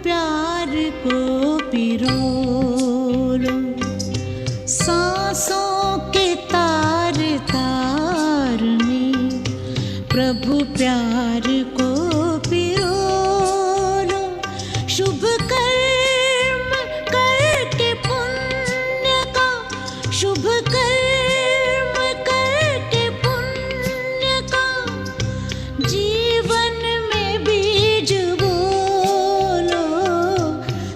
प्यार को पिरो लो, सांसों के तार तार में प्रभु प्यार को पिरो लो। शुभ कर्म करके पुण्य का, शुभ कर्म करके पुण्य का जीवन में बीज बोलो,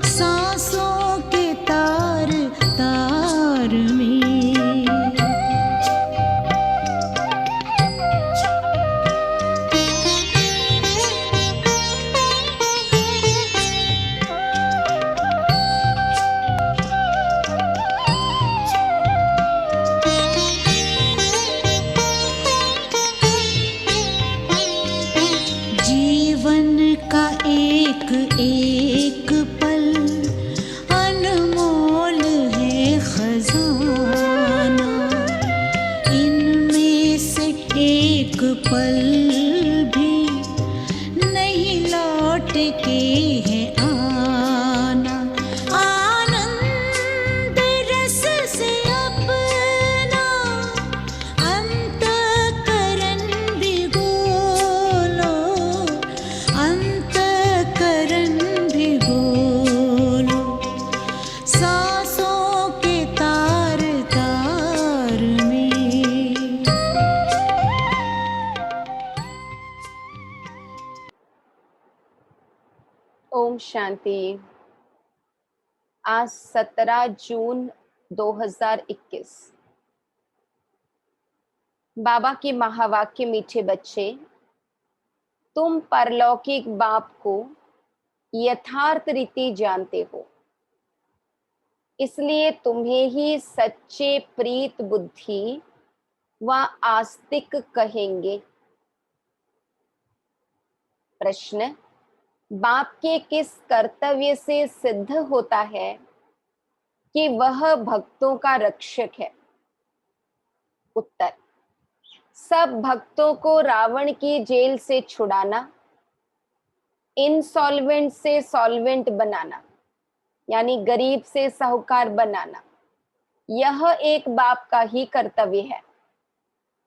सांसों के तार तार में। जीवन का एक एक पल अनमोल है खजाना, इनमें से एक पल भी नहीं लौट के है आना। आनंद रस से अपना अंतःकरण भिगो लो, अंतःकरण भिगो लो, सांसों के तार तार में। ओम शांति। आज 17 जून 2021। बाबा के महावाक्य। मीठे बच्चे, तुम परलौकिक बाप को यथार्थ रीति जानते हो, इसलिए तुम्हें ही सच्चे प्रीत बुद्धि व आस्तिक कहेंगे। प्रश्न, बाप के किस कर्तव्य से सिद्ध होता है कि वह भक्तों का रक्षक है? उत्तर, सब भक्तों को रावण की जेल से छुड़ाना, इनसॉल्वेंट से सॉल्वेंट बनाना, यानी गरीब से साहूकार बनाना, यह एक बाप का ही कर्तव्य है।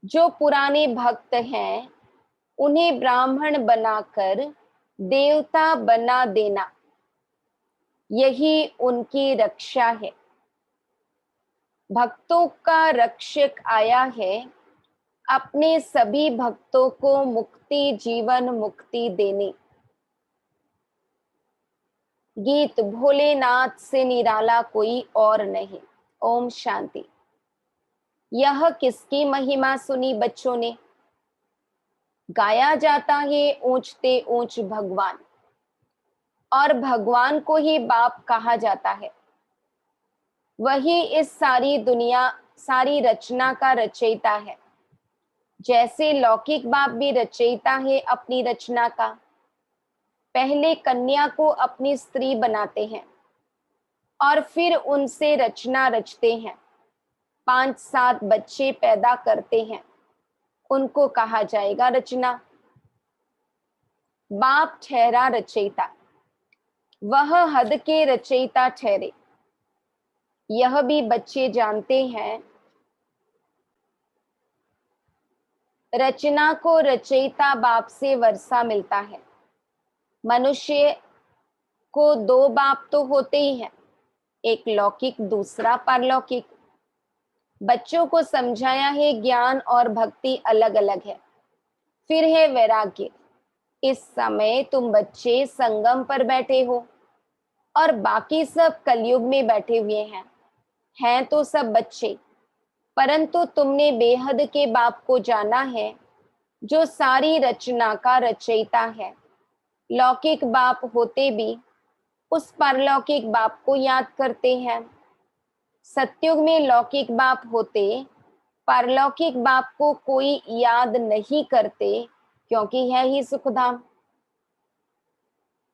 जो पुराने भक्त हैं उन्हें ब्राह्मण बनाकर देवता बना देना, यही उनकी रक्षा है। भक्तों का रक्षक आया है अपने सभी भक्तों को मुक्ति, जीवन मुक्ति देने। गीत भोलेनाथ से निराला कोई और नहीं। ओम शांति। यह किसकी महिमा सुनी बच्चों ने? गाया जाता है ऊंचते ऊंच भगवान, और भगवान को ही बाप कहा जाता है। वही इस सारी दुनिया, सारी रचना का रचयिता है। जैसे लौकिक बाप भी रचयिता है अपनी रचना का। पहले कन्या को अपनी स्त्री बनाते हैं और फिर उनसे रचना रचते हैं। 5-7 बच्चे पैदा करते हैं, उनको कहा जाएगा रचना। बाप ठहरा रचयिता, वह हद के रचयिता ठहरे। यह भी बच्चे जानते हैं। रचना को रचयिता बाप से वर्षा मिलता है। मनुष्य को 2 बाप तो होते ही हैं, एक लौकिक, दूसरा पारलौकिक। बच्चों को समझाया है ज्ञान और भक्ति अलग अलग है। फिर है वैराग्य। इस समय तुम बच्चे संगम पर बैठे हो और बाकी सब कलयुग में बैठे हुए हैं तो सब बच्चे, परंतु तुमने बेहद के बाप को जाना है जो सारी रचना का रचयिता है। लौकिक बाप होते भी उस परलौकिक बाप को याद करते हैं। सतयुग में लौकिक बाप होते, परलौकिक बाप को कोई याद नहीं करते, क्योंकि है ही सुखधाम।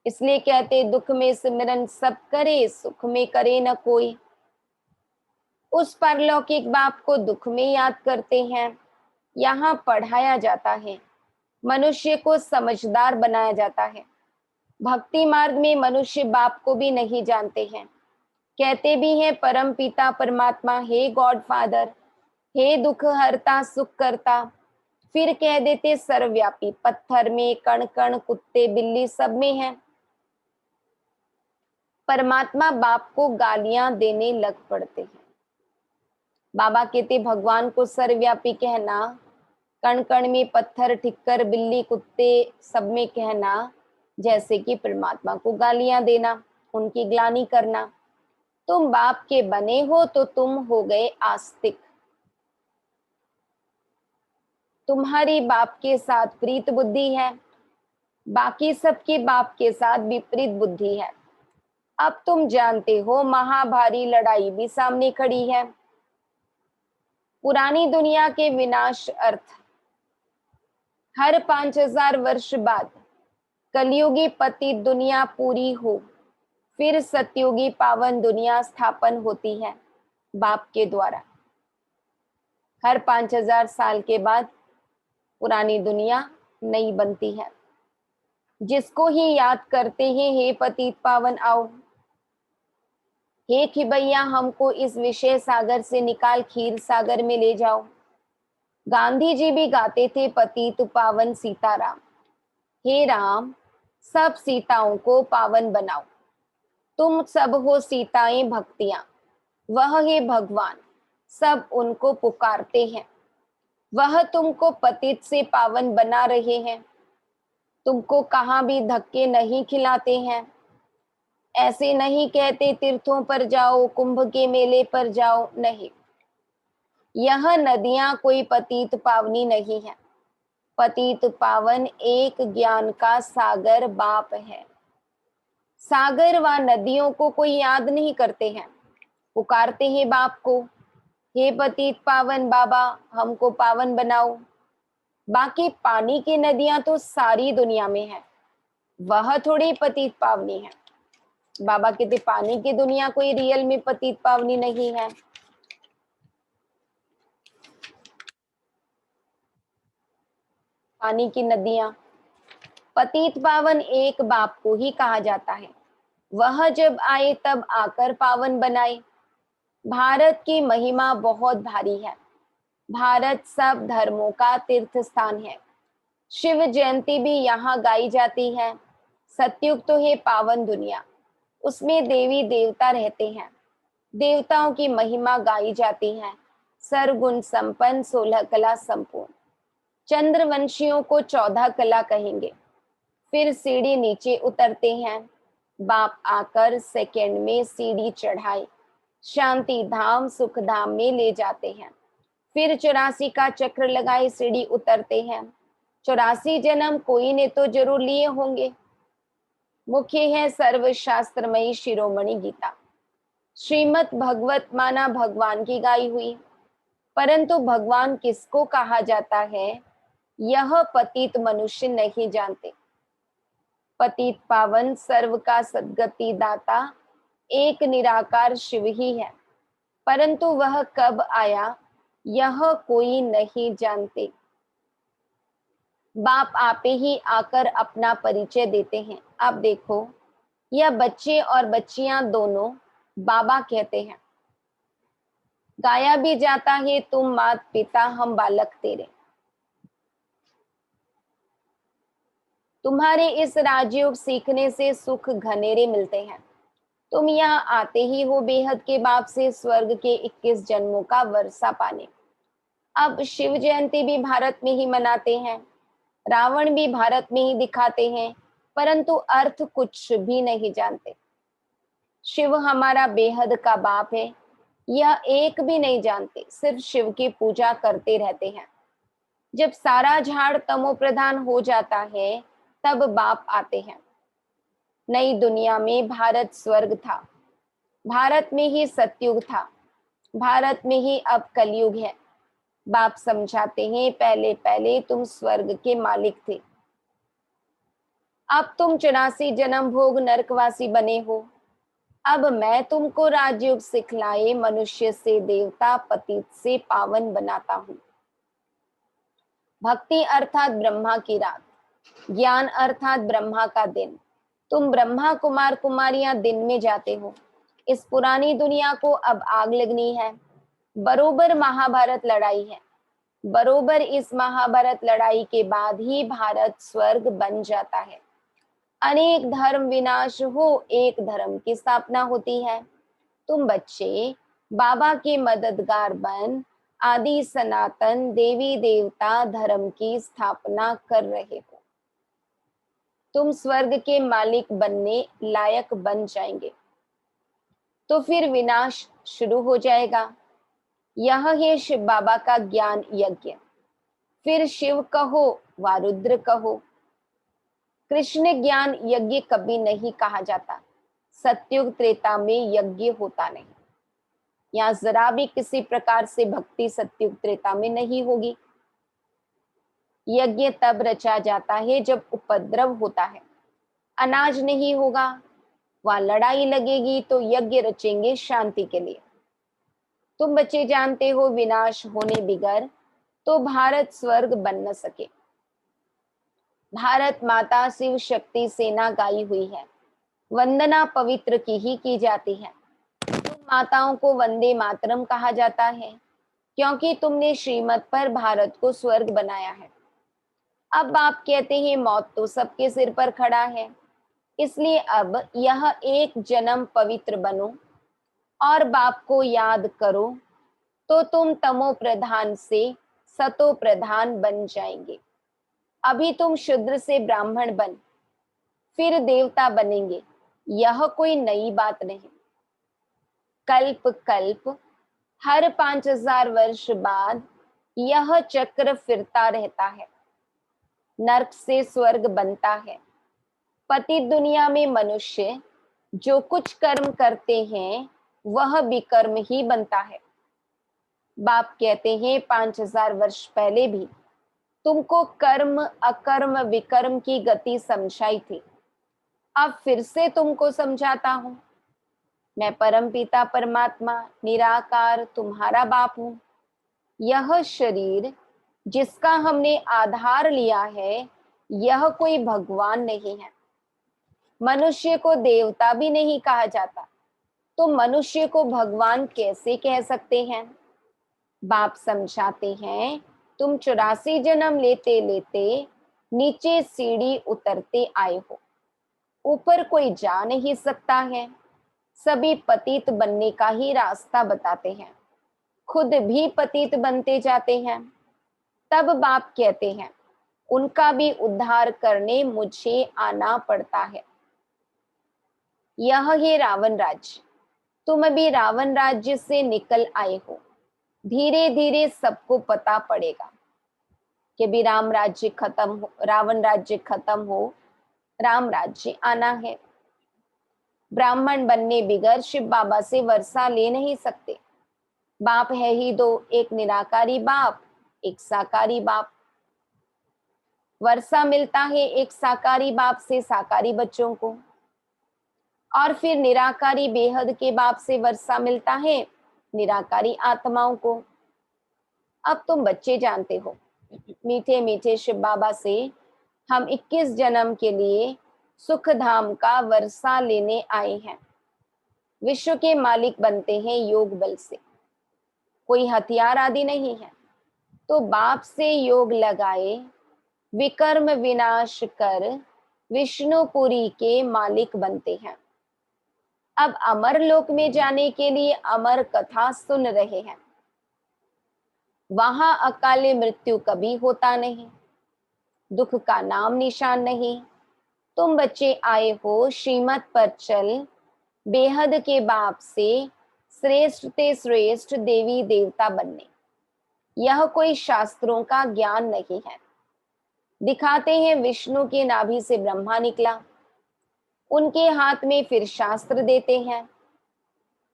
इसलिए कहते दुख में सिमरन सब करे, सुख में करे न कोई। उस परलौकिक बाप को दुख में याद करते हैं। यहाँ पढ़ाया जाता है, मनुष्य को समझदार बनाया जाता है। भक्ति मार्ग में मनुष्य बाप को भी नहीं जानते हैं। कहते भी हैं परम पिता परमात्मा, हे गॉड फादर, हे दुख हरता सुख करता। फिर कह देते सर्वव्यापी, पत्थर में, कण कण, कुत्ते बिल्ली सब में है। परमात्मा बाप को गालियां देने लग पड़ते हैं। बाबा कहते भगवान को सर्वव्यापी कहना, कण कण में, पत्थर ठिक्कर बिल्ली कुत्ते सब में कहना, जैसे कि परमात्मा को गालियां देना, उनकी ग्लानि करना। तुम बाप के बने हो तो तुम हो गए आस्तिक। तुम्हारी बाप के साथ प्रीत बुद्धि है, बाकी सबकी बाप के साथ विपरीत बुद्धि है। अब तुम जानते हो महाभारी लड़ाई भी सामने खड़ी है। पुरानी दुनिया के विनाश अर्थ हर 5000 वर्ष बाद कलयुगी पतित दुनिया पूरी हो, फिर सतयुगी पावन दुनिया स्थापन होती है बाप के द्वारा। हर 5000 साल के बाद पुरानी दुनिया नई बनती है। जिसको ही याद करते हैं, हे पतित पावन आओ, हे खिबैया हमको इस विषय सागर से निकाल खीर सागर में ले जाओ। गांधी जी भी गाते थे पतित पावन सीताराम, हे राम सब सीताओं को पावन बनाओ। तुम सब हो सीताएं भक्तियां, वह है भगवान, सब उनको पुकारते हैं। वह तुमको पतित से पावन बना रहे हैं। तुमको कहाँ भी धक्के नहीं खिलाते हैं। ऐसे नहीं कहते तीर्थों पर जाओ, कुंभ के मेले पर जाओ, नहीं। यह नदियां कोई पतित पावनी नहीं है। पतित पावन एक ज्ञान का सागर बाप है। सागर व नदियों को कोई याद नहीं करते हैं, पुकारते हैं बाप को, हे पतित पावन बाबा हमको पावन बनाओ। बाकी पानी की नदियां तो सारी दुनिया में है, वह थोड़ी पतित पावनी है। बाबा कहते पानी की दुनिया कोई रियल में पतित पावनी नहीं है। पानी की नदियां, पतित पावन एक बाप को ही कहा जाता है। वह जब आए तब आकर पावन बनाए। भारत की महिमा बहुत भारी है। भारत सब धर्मों का तीर्थ स्थान है। शिव जयंती भी यहाँ गाई जाती है। सतयुग तो है पावन दुनिया, उसमें देवी देवता रहते हैं। देवताओं की महिमा गाई जाती है। सरगुण संपन्न 16 कला संपूर्ण। चंद्रवंशियों को 14 कला कहेंगे। फिर सीढ़ी नीचे उतरते हैं। बाप आकर सेकंड में सीढ़ी चढ़ाई शांति धाम सुख धाम में ले जाते हैं। फिर 84 का चक्र लगाए सीढ़ी उतरते हैं। 84 जन्म कोई ने तो जरूर लिए होंगे। मुख्य है सर्वशास्त्रमयी शिरोमणि गीता। श्रीमद् भगवत माना भगवान की गाई हुई, परंतु भगवान किसको कहा जाता है यह पतित मनुष्य नहीं जानते। पतित पावन सर्व का सद्गति दाता एक निराकार शिव ही है, परंतु वह कब आया यह कोई नहीं जानते। बाप आपे ही आकर अपना परिचय देते हैं। अब देखो यह बच्चे और बच्चियां दोनों बाबा कहते हैं। गाया भी जाता है तुम मात पिता हम बालक तेरे। तुम्हारे इस राजयोग सीखने से सुख घनेरे मिलते हैं। तुम यहाँ आते ही हो बेहद के बाप से स्वर्ग के 21 जन्मों का वर्षा पाने। अब शिव जयंती भी भारत में ही मनाते हैं, रावण भी भारत में ही दिखाते हैं, परंतु अर्थ कुछ भी नहीं जानते। शिव हमारा बेहद का बाप है यह एक भी नहीं जानते, सिर्फ शिव की पूजा करते रहते हैं। जब सारा झाड़ तमो प्रधान हो जाता है तब बाप आते हैं। नई दुनिया में भारत स्वर्ग था, भारत में ही सतयुग था, भारत में ही अब कलयुग है। बाप समझाते हैं पहले पहले तुम स्वर्ग के मालिक थे, अब तुम 84 जन्म भोग नरकवासी बने हो। अब मैं तुमको राजयोग सिखलाए मनुष्य से देवता पतित से पावन बनाता हूँ। भक्ति अर्थात ब्रह्मा की रात, ज्ञान अर्थात ब्रह्मा का दिन। तुम ब्रह्मा कुमार कुमारियां दिन में जाते हो, इस पुरानी दुनिया को अब आग लगनी है। बरोबर महाभारत लड़ाई है, बरोबर इस महाभारत लड़ाई के बाद ही भारत स्वर्ग बन जाता है। अनेक धर्म विनाश हो, एक धर्म की स्थापना होती है। तुम बच्चे बाबा के मददगार बन आदि सनातन देवी देवता धर्म की स्थापना कर रहे हो। तुम स्वर्ग के मालिक बनने लायक बन जाएंगे तो फिर विनाश शुरू हो जाएगा। यह है शिव बाबा का ज्ञान यज्ञ। फिर शिव कहो व रुद्र कहो, कृष्ण ज्ञान यज्ञ कभी नहीं कहा जाता। सतयुग त्रेता में यज्ञ होता नहीं। यहाँ जरा भी किसी प्रकार से भक्ति सतयुग त्रेता में नहीं होगी। यज्ञ तब रचा जाता है जब उपद्रव होता है, अनाज नहीं होगा, वहां लड़ाई लगेगी तो यज्ञ रचेंगे शांति के लिए। तुम बच्चे जानते हो विनाश होने बिगर तो भारत स्वर्ग बन न सके। भारत माता शिव शक्ति सेना गाई हुई है, वंदना पवित्र की ही की जाती है। तुम माताओं को वंदे मातरम कहा जाता है क्योंकि तुमने श्रीमत पर भारत को स्वर्ग बनाया है। अब आप कहते हैं मौत तो सबके सिर पर खड़ा है, इसलिए अब यह एक जन्म पवित्र बनो और बाप को याद करो तो तुम तमो प्रधान से सतो प्रधान बन जाएंगे। अभी तुम शूद्र से ब्राह्मण बन फिर देवता बनेंगे, यह कोई नई बात नहीं। कल्प कल्प हर 5000 वर्ष बाद यह चक्र फिरता रहता है। नर्क से स्वर्ग बनता है। पति दुनिया में मनुष्य जो कुछ कर्म करते हैं वह विकर्म ही बनता है। बाप कहते हैं 5000 वर्ष पहले भी तुमको कर्म अकर्म विकर्म की गति समझाई थी, अब फिर से तुमको समझाता हूं। मैं परम पिता परमात्मा निराकार तुम्हारा बाप हूं। यह शरीर जिसका हमने आधार लिया है यह कोई भगवान नहीं है। मनुष्य को देवता भी नहीं कहा जाता, तो मनुष्य को भगवान कैसे कह सकते हैं। बाप समझाते हैं तुम 84 जन्म लेते लेते नीचे सीढ़ी उतरते आए हो, ऊपर कोई जा नहीं सकता है। सभी पतित बनने का ही रास्ता बताते हैं, खुद भी पतित बनते जाते हैं। तब बाप कहते हैं उनका भी उद्धार करने मुझे आना पड़ता है। यह है रावण राज्य। तुम अभी रावण राज्य से निकल आए हो, धीरे धीरे सबको पता पड़ेगा कि भी राम राज्य खत्म हो, रावण राज्य खत्म हो, राम राज्य आना है। ब्राह्मण बनने बिगर शिव बाबा से वर्षा ले नहीं सकते। बाप है ही दो, एक निराकारी बाप, एक साकारी बाप। वर्षा मिलता है एक साकारी बाप से साकारी बच्चों को, और फिर निराकारी बेहद के बाप से वर्षा मिलता है निराकारी आत्माओं को। अब तुम बच्चे जानते हो मीठे मीठे शिव बाबा से हम 21 जन्म के लिए सुख धाम का वर्षा लेने आए हैं। विश्व के मालिक बनते हैं योग बल से, कोई हथियार आदि नहीं है। तो बाप से योग लगाए विकर्म विनाश कर विष्णुपुरी के मालिक बनते हैं। अब अमर लोक में जाने के लिए अमर कथा सुन रहे हैं। वहां अकाले मृत्यु कभी होता नहीं, दुख का नाम निशान नहीं। तुम बच्चे आए हो श्रीमत पर चल बेहद के बाप से श्रेष्ठ ते श्रेष्ठ देवी देवता बनने। यह कोई शास्त्रों का ज्ञान नहीं है। दिखाते हैं विष्णु के नाभि से ब्रह्मा निकला, उनके हाथ में फिर शास्त्र देते हैं।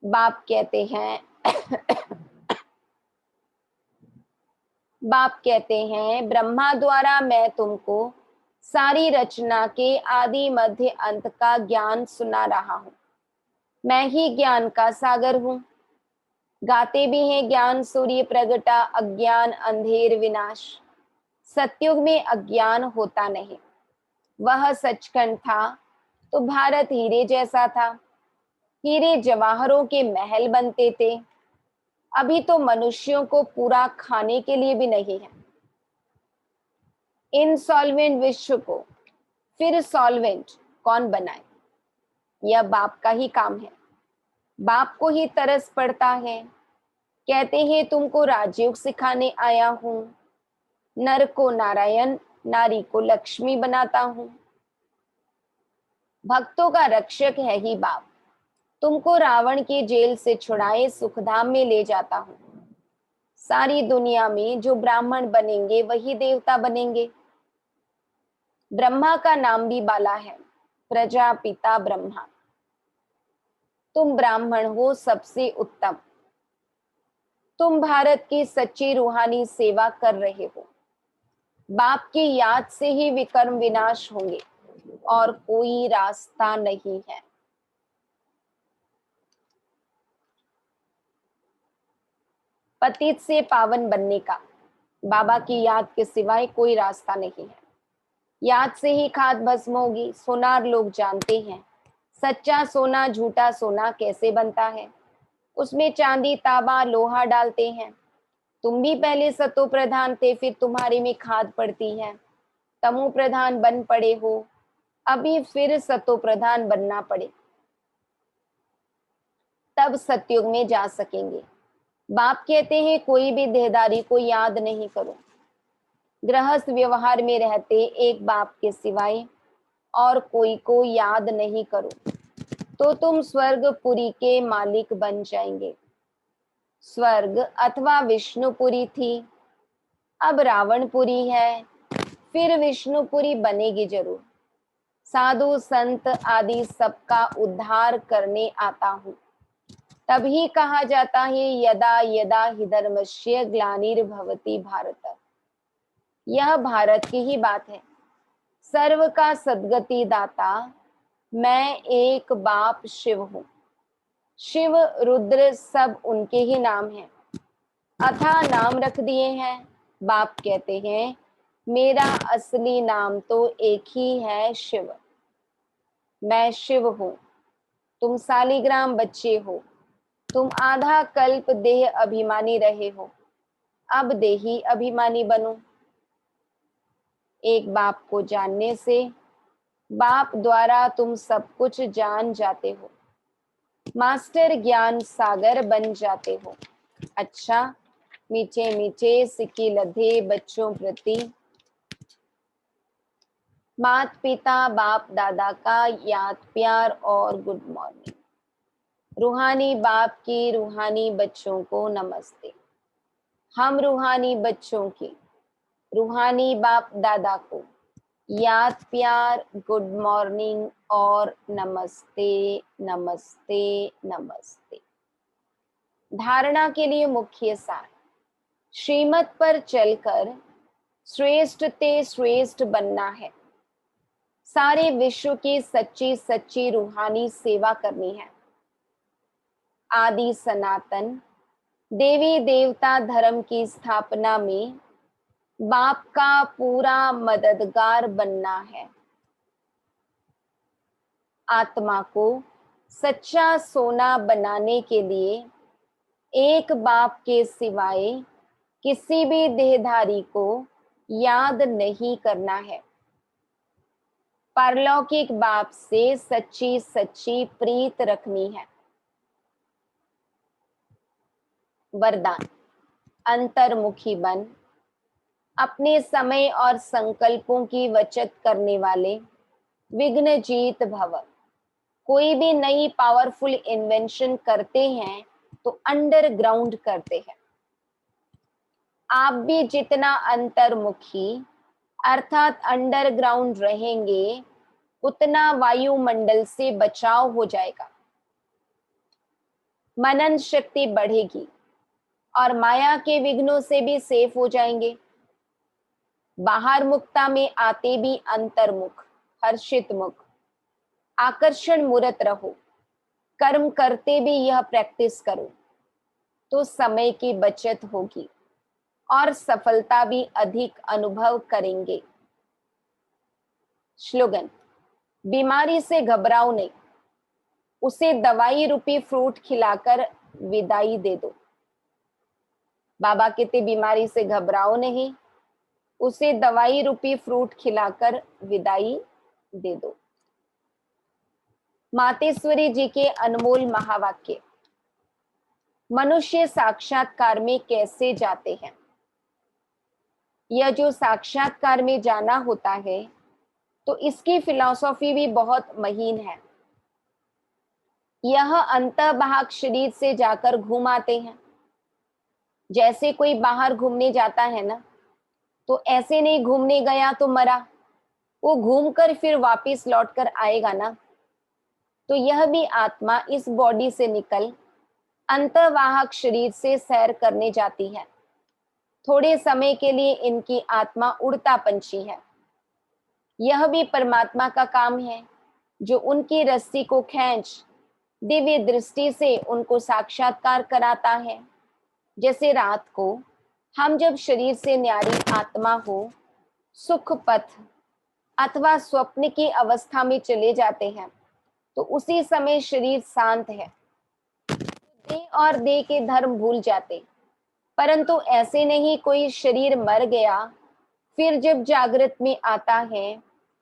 बाप कहते हैं बाप कहते हैं ब्रह्मा द्वारा मैं तुमको सारी रचना के आदि मध्य अंत का ज्ञान सुना रहा हूं। मैं ही ज्ञान का सागर हूं। गाते भी हैं ज्ञान सूर्य प्रगटा अज्ञान अंधेर विनाश। सतयुग में अज्ञान होता नहीं, वह सचखंड था तो भारत हीरे जैसा था, हीरे जवाहरों के महल बनते थे। अभी तो मनुष्यों को पूरा खाने के लिए भी नहीं है। इनसॉल्वेंट विश्व को फिर सॉल्वेंट कौन बनाए? यह बाप का ही काम है। बाप को ही तरस पड़ता है। कहते हैं तुमको राजयोग सिखाने आया हूं। नर को नारायण, नारी को लक्ष्मी बनाता हूं। भक्तों का रक्षक है ही बाप। तुमको रावण की जेल से छुड़ाए सुखधाम में ले जाता हूं। सारी दुनिया में जो ब्राह्मण बनेंगे वही देवता बनेंगे। ब्रह्मा का नाम भी बाला है, प्रजापिता ब्रह्मा। तुम ब्राह्मण हो सबसे उत्तम। तुम भारत की सच्ची रूहानी सेवा कर रहे हो। बाप की याद से ही विकर्म विनाश होंगे और कोई रास्ता नहीं है। पतित से पावन बनने का बाबा की याद के सिवाय कोई रास्ता नहीं है। याद से ही खाद भस्म होगी। सोनार लोग जानते हैं सच्चा सोना झूठा सोना कैसे बनता है। उसमें चांदी तांबा लोहा डालते हैं। तुम भी पहले सतो प्रधान थे, फिर तुम्हारे में खाद पड़ती है, तमो प्रधान बन पड़े हो। अभी फिर सतो प्रधान बनना पड़े, तब सतयुग में जा सकेंगे। बाप कहते हैं कोई भी देहदारी को याद नहीं करो। गृहस्थ व्यवहार में रहते एक बाप के सिवाय और कोई को याद नहीं करो तो तुम स्वर्गपुरी के मालिक बन जाएंगे। स्वर्ग अथवा विष्णुपुरी थी, अब रावणपुरी है, फिर विष्णुपुरी बनेगी जरूर। साधु संत आदि सबका उद्धार करने आता हूं। तभी कहा जाता है यदा यदा हि धर्मस्य ग्लानिर्भवति भारत। यह भारत की ही बात है। सर्व का सद्गति दाता मैं एक बाप शिव हूं। शिव रुद्र सब उनके ही नाम हैं, अथा नाम रख दिए हैं। बाप कहते हैं मेरा असली नाम तो एक ही है, शिव। मैं शिव हूं, तुम सालीग्राम बच्चे हो। तुम आधा कल्प देह अभिमानी रहे हो, अब देही अभिमानी बनो। एक बाप को जानने से बाप द्वारा तुम सब कुछ जान जाते हो, मास्टर ज्ञान सागर बन जाते हो। अच्छा, मीठे मीठे सिक्की लधे बच्चों प्रति मात पिता बाप दादा का याद प्यार और गुड मॉर्निंग। रूहानी बाप की रूहानी बच्चों को नमस्ते। हम रूहानी बच्चों की रूहानी बाप दादा को याद प्यार गुड मॉर्निंग और नमस्ते नमस्ते नमस्ते। धारणा के लिए मुख्य सार, श्रीमत पर चलकर श्रेष्ठ ते श्रेष्ठ बनना है। सारे विश्व की सच्ची सच्ची रूहानी सेवा करनी है। आदि सनातन देवी देवता धर्म की स्थापना में बाप का पूरा मददगार बनना है। आत्मा को सच्चा सोना बनाने के लिए एक बाप के सिवाय किसी भी देहधारी को याद नहीं करना है। पारलौकिक बाप से सच्ची सच्ची प्रीत रखनी है। वरदान, अंतर्मुखी बन, अपने समय और संकल्पों की बचत करने वाले विघ्न जीत भव। कोई भी नई पावरफुल इन्वेंशन करते हैं तो अंडरग्राउंड करते हैं। आप भी जितना अंतर्मुखी अर्थात अंडरग्राउंड रहेंगे उतना वायुमंडल से बचाव हो जाएगा, मनन शक्ति बढ़ेगी और माया के विघ्नों से भी सेफ हो जाएंगे। बाहर मुक्ता में आते भी अंतर्मुख हर्षित मुख आकर्षण मूर्त रहो। कर्म करते भी यह प्रैक्टिस करो तो समय की बचत होगी और सफलता भी अधिक अनुभव करेंगे। स्लोगन, बीमारी से घबराओ नहीं, उसे दवाई रूपी फ्रूट खिलाकर विदाई दे दो। बाबा कहते बीमारी से घबराओ नहीं, उसे दवाई रूपी फ्रूट खिलाकर विदाई दे दो। मातेश्वरी जी के अनमोल महावाक्य। मनुष्य साक्षात्कार में कैसे जाते हैं? यह जो साक्षात्कार में जाना होता है तो इसकी फिलॉसफी भी बहुत महीन है। यह अंतर्बाह्य शरीर से जाकर घूम आते हैं। जैसे कोई बाहर घूमने जाता है ना, तो ऐसे नहीं घूमने गया तो मरा, वो घूमकर फिर वापस लौटकर आएगा ना। तो यह भी आत्मा इस बॉडी से निकल अंतर्वाहक शरीर से सैर करने जाती है। थोड़े समय के लिए इनकी आत्मा उड़ता पंछी है। यह भी परमात्मा का काम है, जो उनकी रस्सी को खींच दिव्य दृष्टि से उनको साक्षात्कार कराता है। जैसे रात को हम जब शरीर से न्यारी आत्मा हो सुख पथ अथवा स्वप्न की अवस्था में चले जाते हैं, तो उसी समय शरीर शांत है, देह और देह के धर्म भूल जाते। परंतु ऐसे नहीं कोई शरीर मर गया फिर जब जागृत में आता है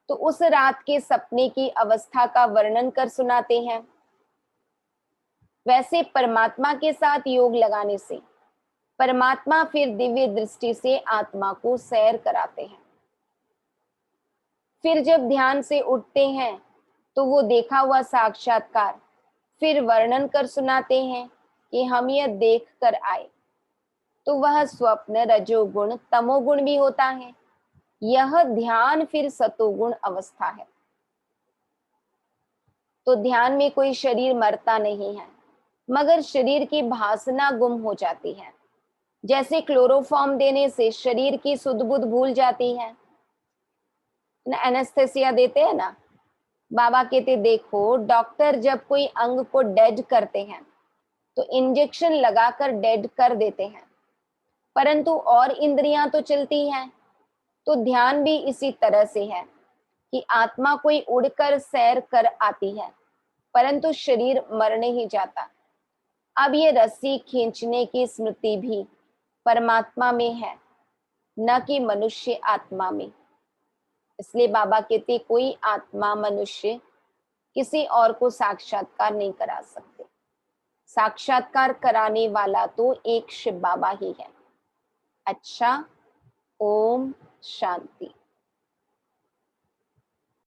तो उस रात के सपने की अवस्था का वर्णन कर सुनाते हैं। वैसे परमात्मा के साथ योग लगाने से परमात्मा फिर दिव्य दृष्टि से आत्मा को सैर कराते हैं। फिर जब ध्यान से उठते हैं तो वो देखा हुआ साक्षात्कार फिर वर्णन कर सुनाते हैं कि हम यह देख कर आए। तो वह स्वप्न रजोगुण तमोगुण भी होता है। यह ध्यान फिर सतोगुण अवस्था है। तो ध्यान में कोई शरीर मरता नहीं है, मगर शरीर की भासना गुम हो जाती है। जैसे क्लोरोफॉर्म देने से शरीर की सुध बुध भूल जाती है ना, एनेस्थेसिया देते हैं ना। बाबा कहते देखो, डॉक्टर जब कोई अंग को डेड करते हैं तो इंजेक्शन लगाकर डेड कर देते हैं, परंतु और इंद्रियां तो चलती हैं। तो ध्यान भी इसी तरह से है कि आत्मा कोई उड़कर सैर कर आती है, परंतु शरीर मर नहीं जाता। अब ये रस्सी खींचने की स्मृति भी परमात्मा में है, न कि मनुष्य आत्मा में। इसलिए बाबा कहते कोई आत्मा मनुष्य किसी और को साक्षात्कार नहीं करा सकते। साक्षात्कार कराने वाला तो एक शिव बाबा ही है। अच्छा, ओम शांति।